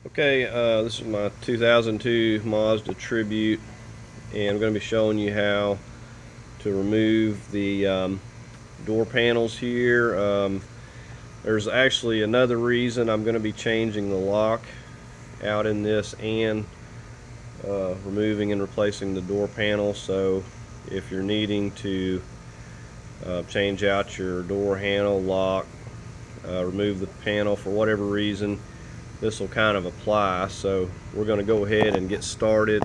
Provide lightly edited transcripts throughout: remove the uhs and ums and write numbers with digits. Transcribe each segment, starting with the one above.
Okay, this is my 2002 Mazda Tribute, and I'm going to be showing you how to remove the door panels here. There's actually another reason I'm going to be changing the lock out in this and removing and replacing the door panel. So if you're needing to change out your door handle, lock, remove the panel for whatever reason, this will kind of apply. So we're going to go ahead and get started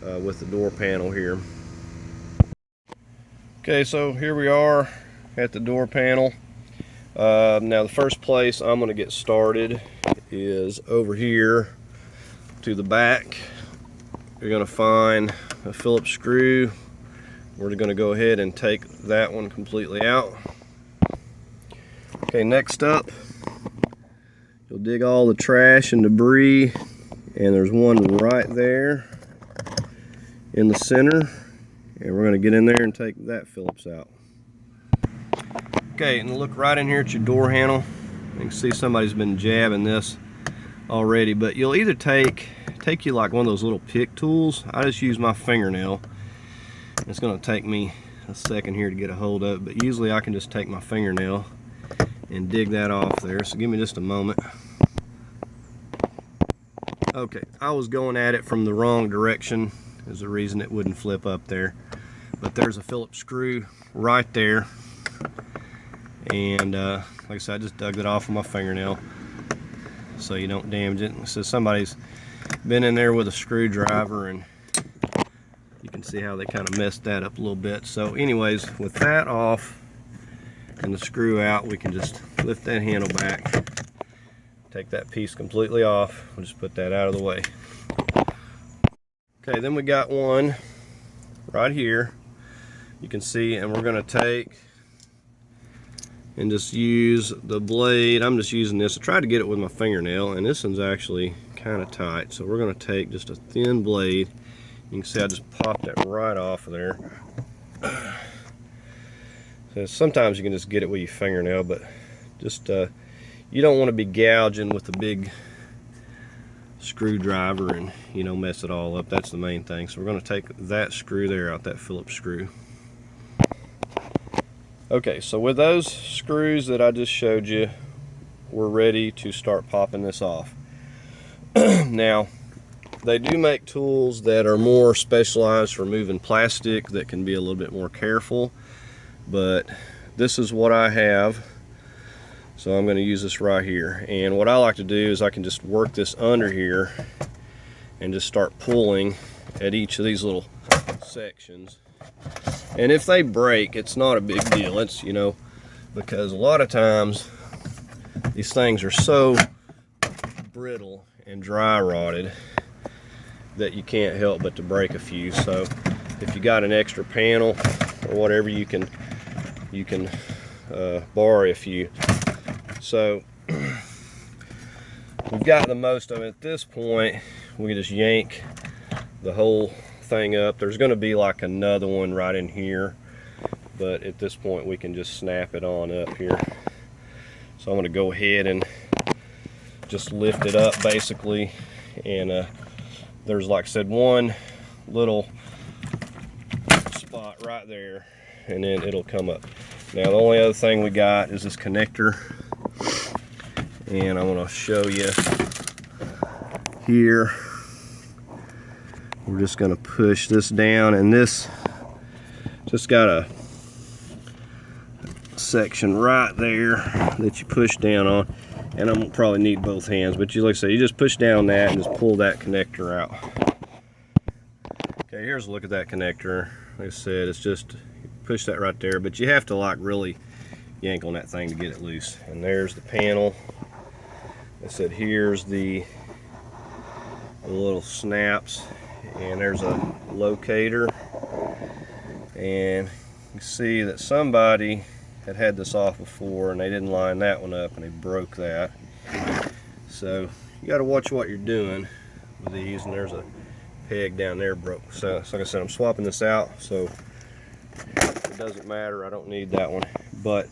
with the door panel here. Okay, so here we are at the door panel. Now the first place I'm going to get started is over here to the back. You're going to find a Phillips screw. We're going to go ahead and take that one completely out. Okay, next up, you'll dig all the trash and debris, and there's one right there in the center, and we're going to get in there and take that Phillips out. Okay, and look right in here at your door handle. You can see somebody's been jabbing this already, but you'll either take you like one of those little pick tools. I just use my fingernail. It's going to take me a second here to get a hold of it, but usually I can just take my fingernail and dig that off there. So give me just a moment. Okay, I was going at it from the wrong direction is the reason it wouldn't flip up there, but there's a Phillips screw right there, and like I said, I just dug it off with my fingernail so you don't damage it. So somebody's been in there with a screwdriver, and you can see how they kind of messed that up a little bit. So anyways, with that off and the screw out, we can just lift that handle back, take that piece completely off. We'll just put that out of the way. Okay, then we got one right here, you can see, and we're going to take and just use the blade. I'm just using this. I tried to get it with my fingernail, and this one's actually kind of tight, so we're going to take just a thin blade. You can see I just popped that right off of there. So sometimes you can just get it with your fingernail, but just you don't want to be gouging with a big screwdriver and mess it all up. That's the main thing. So we're going to take that screw there out, that Phillips screw. Okay, so with those screws that I just showed you, we're ready to start popping this off. Now, they do make tools that are more specialized for moving plastic that can be a little bit more careful, but this is what I have. So I'm going to use this right here, and what I like to do is I can just work this under here and just start pulling at each of these little sections. And if they break, it's not a big deal. It's, because a lot of times these things are so brittle and dry rotted that you can't help but to break a few. So if you got an extra panel or whatever, you can borrow a few. So we've got the most of it at this point. We can just yank the whole thing up. There's going to be like another one right in here, but at this point we can just snap it on up here. So I'm going to go ahead and just lift it up basically, and there's, like I said, one little spot right there, and then it'll come up. Now the only other thing we got is this connector, and I'm going to show you here. We're just going to push this down, and this just got a section right there that you push down on, and I'm going to probably need both hands, but like I say, you just push down that and just pull that connector out. Okay, here's a look at that connector. Like I said, it's just push that right there, but you have to like really yank on that thing to get it loose. And there's the panel. Like I said, here's the little snaps, and there's a locator, and you see that somebody had this off before and they didn't line that one up and they broke that. So you got to watch what you're doing with these, and there's a peg down there broke. So like I said, I'm swapping this out, so it doesn't matter, I don't need that one. But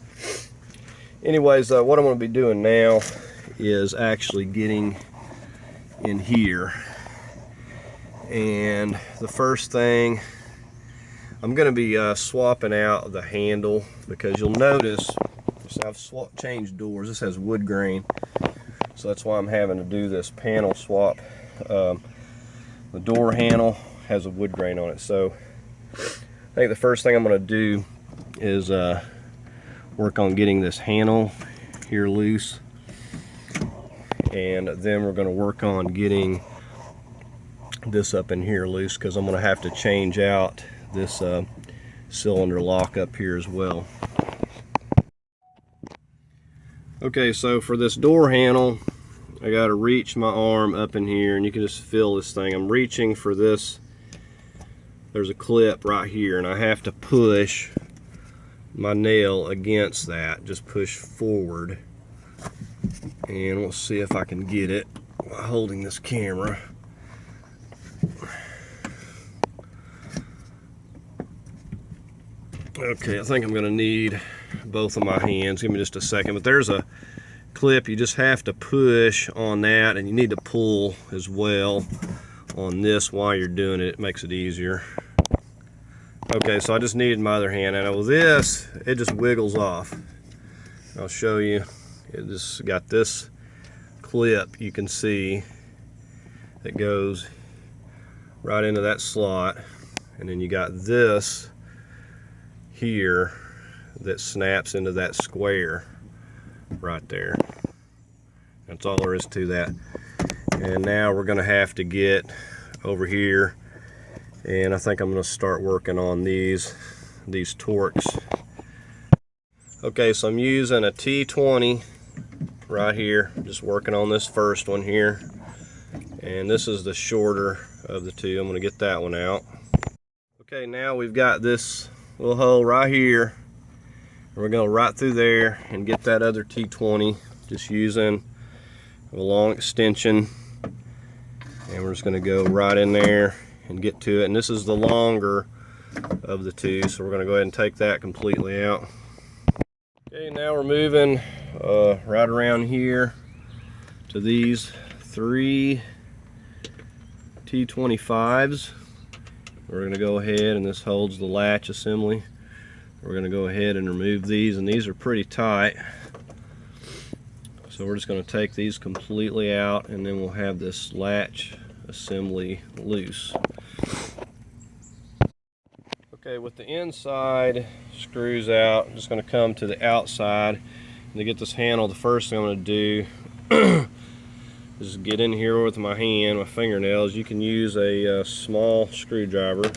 anyways, what I'm going to be doing now is actually getting in here. And the first thing, I'm going to be swapping out the handle, because you'll notice I've changed doors. This has wood grain, so that's why I'm having to do this panel swap. The door handle has a wood grain on it, so I think the first thing I'm going to do is work on getting this handle here loose, and then we're going to work on getting this up in here loose, because I'm going to have to change out this cylinder lock up here as well. Okay, so for this door handle, I got to reach my arm up in here, and you can just feel this thing. I'm reaching for this. There's a clip right here, and I have to push my nail against that. Just push forward, and we'll see if I can get it while holding this camera. Okay, I think I'm going to need both of my hands. Give me just a second. But there's a clip. You just have to push on that, and you need to pull as well on this while you're doing it. It makes it easier. Okay, so I just needed my other hand. And with this, it just wiggles off. I'll show you. It just got this clip, you can see, that goes right into that slot. And then you got this here that snaps into that square right there. That's all there is to that. And now we're going to have to get over here, and I think I'm going to start working on these torques. Okay, so I'm using a T20 right here, just working on this first one here, and this is the shorter of the two. I'm going to get that one out. Okay, now we've got this little hole right here. We're going to right through there and get that other T20, just using a long extension, and we're just going to go right in there and get to it. And this is the longer of the two, so we're going to go ahead and take that completely out. Okay, now we're moving right around here to these 3 T25s. We're going to go ahead, and this holds the latch assembly. We're going to go ahead and remove these, and these are pretty tight. So we're just going to take these completely out, and then we'll have this latch assembly loose. Okay, with the inside screws out, I'm just going to come to the outside. And to get this handle, the first thing I'm going to do is get in here with my hand, my fingernails. You can use a small screwdriver.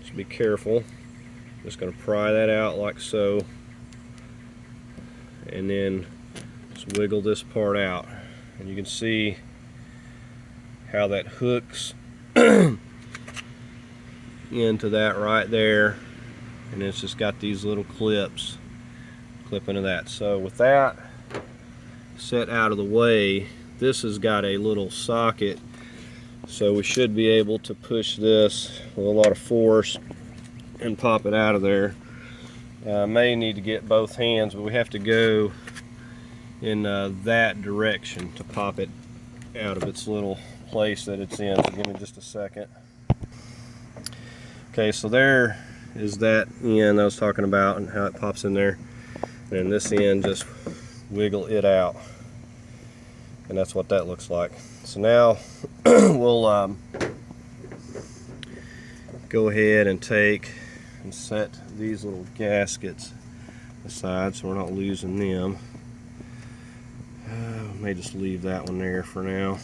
Just be careful. Just going to pry that out like so, and then just wiggle this part out, and you can see how that hooks into that right there, and it's just got these little clips clip into that. So with that set out of the way, this has got a little socket, so we should be able to push this with a lot of force and pop it out of there. May need to get both hands, but we have to go in that direction to pop it out of its little place that it's in. So give me just a second. Okay, so there is that end I was talking about and how it pops in there. And this end, just wiggle it out. And that's what that looks like. So now we'll go ahead and take and set these little gaskets aside so we're not losing them. May just leave that one there for now.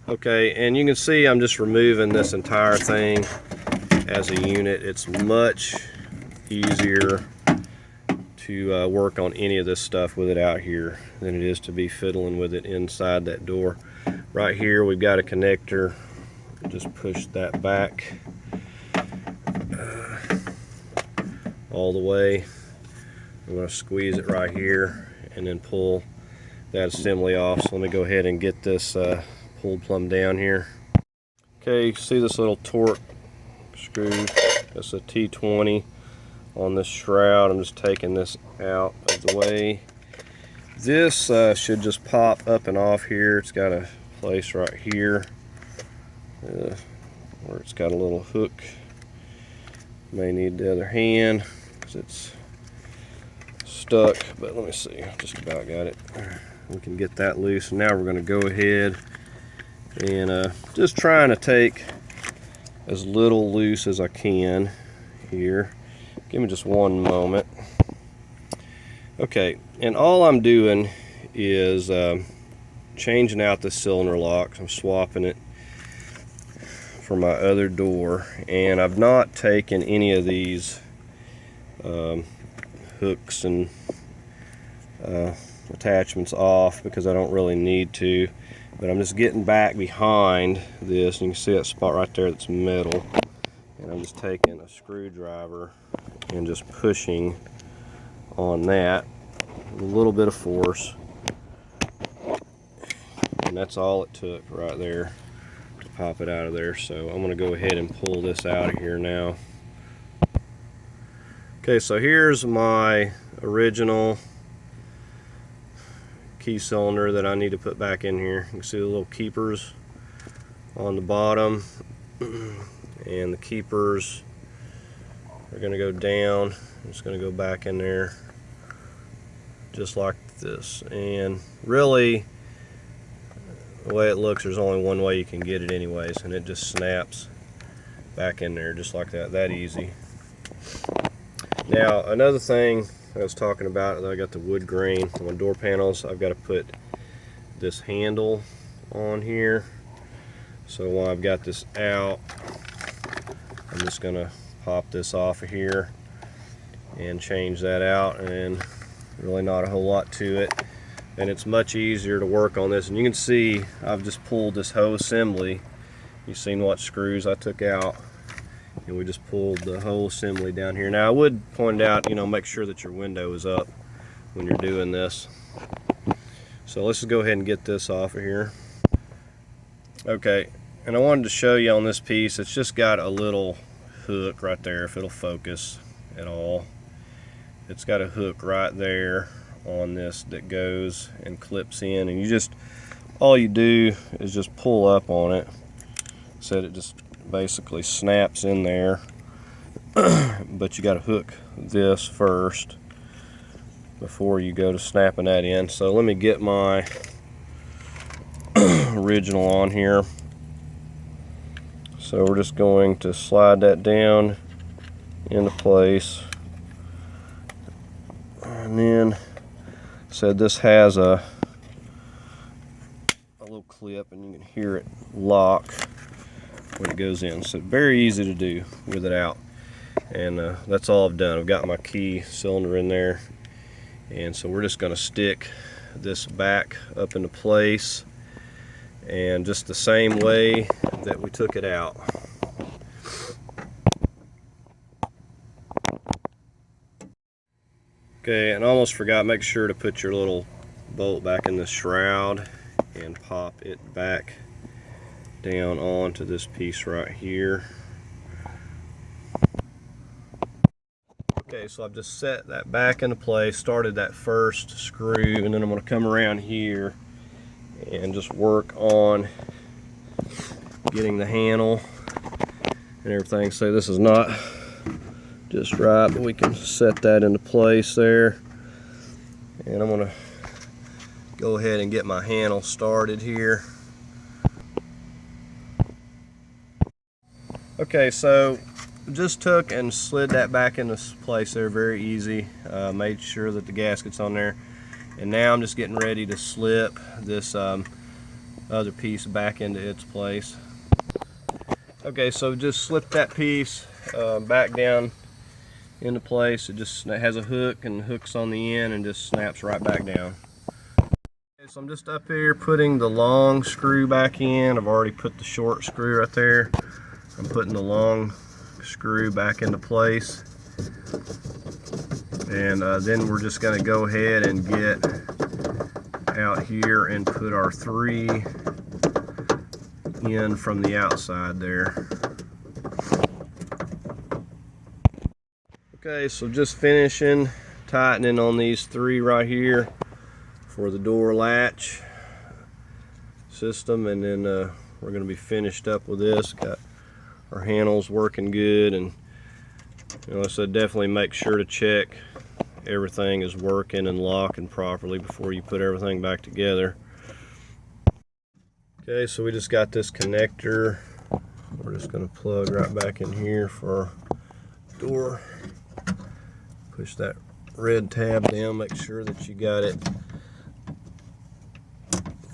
Okay, and you can see I'm just removing this entire thing as a unit. It's much easier to work on any of this stuff with it out here than it is to be fiddling with it inside that door. Right here we've got a connector. Just push that back all the way. I'm going to squeeze it right here and then pull that assembly off. So let me go ahead and get this pulled plumb down here. Okay, you see this little torque screw. That's a T20 on this shroud. I'm just taking this out of the way. This should just pop up and off here. It's got a place right here where it's got a little hook. May need the other hand because it's stuck, but let me see. Just about got it. We can get that loose. And now we're going to go ahead and just trying to take as little loose as I can here. Give me just one moment. Okay, and all I'm doing is changing out the cylinder lock. I'm swapping it for my other door, and I've not taken any of these hooks and attachments off because I don't really need to, but I'm just getting back behind this, and you can see that spot right there that's metal, and I'm just taking a screwdriver and just pushing on that with a little bit of force, and that's all it took right there to pop it out of there. So I'm going to go ahead and pull this out of here now. Okay, so here's my original key cylinder that I need to put back in here. You can see the little keepers on the bottom, and the keepers are going to go down. It's going to go back in there just like this. And really, the way it looks, there's only one way you can get it anyways, and it just snaps back in there just like that. That easy. Now, another thing I was talking about, I got the wood grain on my door panels. I've got to put this handle on here. So while I've got this out, I'm just going to pop this off of here and change that out, and really not a whole lot to it. And it's much easier to work on this. And you can see I've just pulled this whole assembly. You've seen what screws I took out, and we just pulled the whole assembly down here. Now I would point out, you know, make sure that your window is up when you're doing this. So let's just go ahead and get this off of here. Okay, and I wanted to show you on this piece, it's just got a little hook right there, if it'll focus at all. It's got a hook right there on this that goes and clips in, and you just, all you do is just pull up on it so that it just basically snaps in there. But you got to hook this first before you go to snapping that in. So let me get my original on here. So we're just going to slide that down into place, and then said this has a little clip, and you can hear it lock when it goes in. So very easy to do with it out. And that's all I've done. I've got my key cylinder in there, and so we're just going to stick this back up into place, and just the same way that we took it out. Okay, and I almost forgot, make sure to put your little bolt back in the shroud and pop it back down onto this piece right here. Okay, so I've just set that back into place, started that first screw, and then I'm going to come around here and just work on getting the handle and everything. So this is not just right, but we can set that into place there. And I'm going to go ahead and get my handle started here. Okay, so just took and slid that back into place there, very easy. Made sure that the gasket's on there, and now I'm just getting ready to slip this other piece back into its place. Okay, so just slip that piece back down into place. It has a hook, and hooks on the end, and just snaps right back down. Okay, so I'm just up here putting the long screw back in. I've already put the short screw right there. I'm putting the long screw back into place, and then we're just going to go ahead and get out here and put our 3 in from the outside there. Okay, so just finishing tightening on these 3 right here for the door latch system, and then we're going to be finished up with this. Got our handles working good, and you know, like I said, definitely make sure to check everything is working and locking properly before you put everything back together. Okay, so we just got this connector. We're just going to plug right back in here for our door. Push that red tab down, make sure that you got it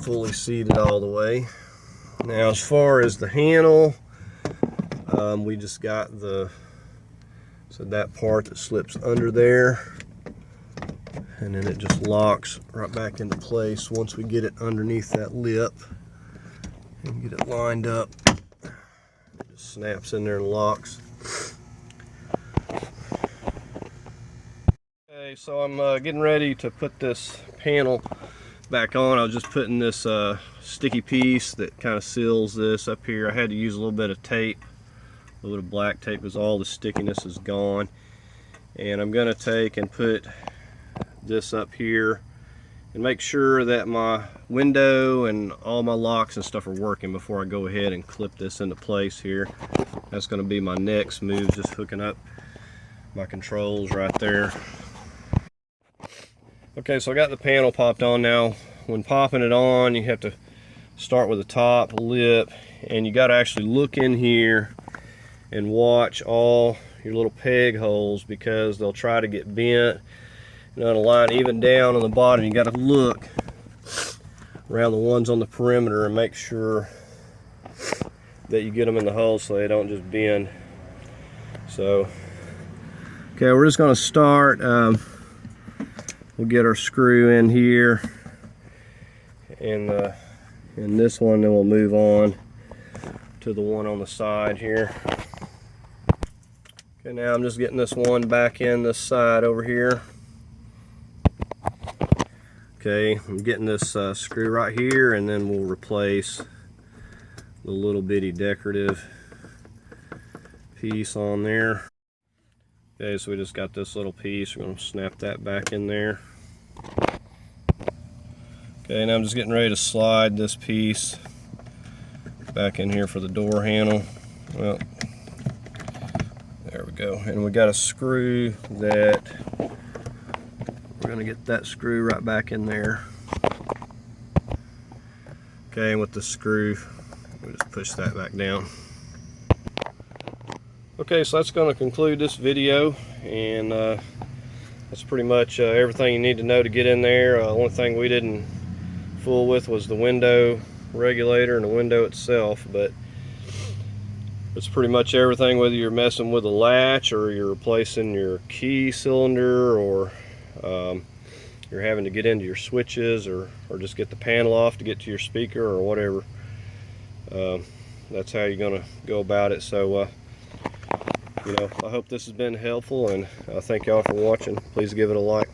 fully seated all the way. Now, as far as the handle, we just got that part that slips under there, and then it just locks right back into place once we get it underneath that lip and get it lined up. It just snaps in there and locks. Okay, so I'm getting ready to put this panel back on. I was just putting this sticky piece that kind of seals this up here. I had to use a little bit of tape, a little bit of black tape, because all the stickiness is gone. And I'm going to take and put this up here and make sure that my window and all my locks and stuff are working before I go ahead and clip this into place here. That's going to be my next move, just hooking up my controls right there. Okay, so I got the panel popped on now. When popping it on, you have to start with the top lip, and you got to actually look in here and watch all your little peg holes, because they'll try to get bent and unaligned. Even down on the bottom, you got to look around the ones on the perimeter and make sure that you get them in the hole so they don't just bend. So, okay, we're just going to start. We'll get our screw in here, and this one, then we'll move on to the one on the side here. Okay, now I'm just getting this one back in this side over here. Okay, I'm getting this screw right here, and then we'll replace the little bitty decorative piece on there. Okay, so we just got this little piece. We're going to snap that back in there. Okay, now I'm just getting ready to slide this piece back in here for the door handle. Well, there we go. And we got a screw that we're going to get that screw right back in there. Okay, and with the screw, we just push that back down. Okay, so that's going to conclude this video, and that's pretty much everything you need to know to get in there. The only thing we didn't fool with was the window regulator and the window itself, but it's pretty much everything, whether you're messing with a latch or you're replacing your key cylinder, or you're having to get into your switches, or just get the panel off to get to your speaker or whatever. That's how you're going to go about it. So you know, I hope this has been helpful, and thank y'all for watching. Please give it a like.